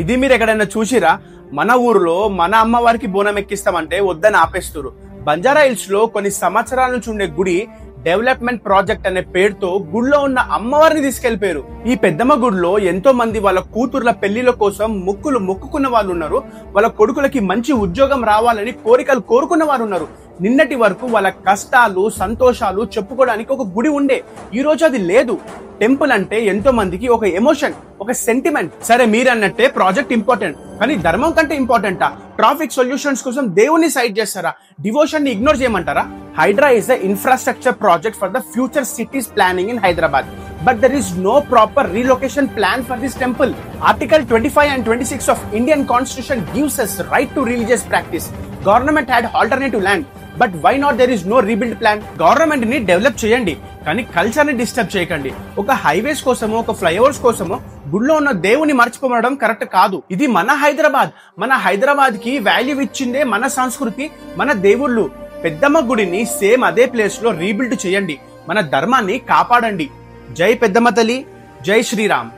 ఇది మీరు ఎక్కడైనా చూసిరా? మన ఊర్లో మన అమ్మవారికి బోనం ఎక్కిస్తామంటే వద్దని ఆపేస్తురు. బంజారా హిల్స్ లో కొన్ని సంవత్సరాల నుంచి ఉండే గుడి డెవలప్మెంట్ ప్రాజెక్ట్ అనే పేరుతో గుడిలో ఉన్న అమ్మవారిని తీసుకెళ్లిపోయారు. ఈ పెద్దమ్మ గుడిలో ఎంతో మంది వాళ్ళ కూతుర్ల పెళ్లిల కోసం మొక్కుకున్న వాళ్ళు ఉన్నారు. వాళ్ళ కొడుకులకి మంచి ఉద్యోగం రావాలని కోరికలు కోరుకున్న వారు ఉన్నారు. నిన్నటి వరకు వాళ్ళ కష్టాలు సంతోషాలు చెప్పుకోవడానికి ఒక గుడి ఉండే, ఈ రోజు అది లేదు. టెంపుల్ అంటే ఎంతో మందికి ఒక ఎమోషన్, ఒక సెంటిమెంట్. సరే మీరు అన్నట్టే ప్రాజెక్ట్ ఇంపార్టెంట్, కానీ ధర్మం కంటే ఇంపార్టెంటా? ట్రాఫిక్ సొల్యూషన్స్ కోసం దేవుని సైడ్ చేస్తారా? డివోషన్ ని ఇగ్నోర్ చేయమంటారా? HYDRAA is the infrastructure project for the future cities planning in Hyderabad. But there is no proper relocation plan for this temple. Article 25 and 26 of Indian Constitution gives us right to religious practice. Government had alternative land. But why not there is no rebuild plan? Government ని develop చేయండి, కానీ culture ని disturb చేయకండి. ఒక highways కోసమో ఒక flyovers కోసమో గుడిలో ఉన్న దేవుని మర్చిపోవడం కరెక్ట్ కాదు. ఇది మన హైదరాబాద్. మన హైదరాబాద్ కి వాల్యూ ఇచ్చిందే మన సంస్కృతి, మన దేవుళ్ళు. పెద్దమ్మ గుడిని సేమ్ అదే ప్లేస్ లో రీబిల్డ్ చేయండి. మన ధర్మాన్ని కాపాడండి. జై పెద్దమ్మ తల్లి, జై శ్రీరామ్.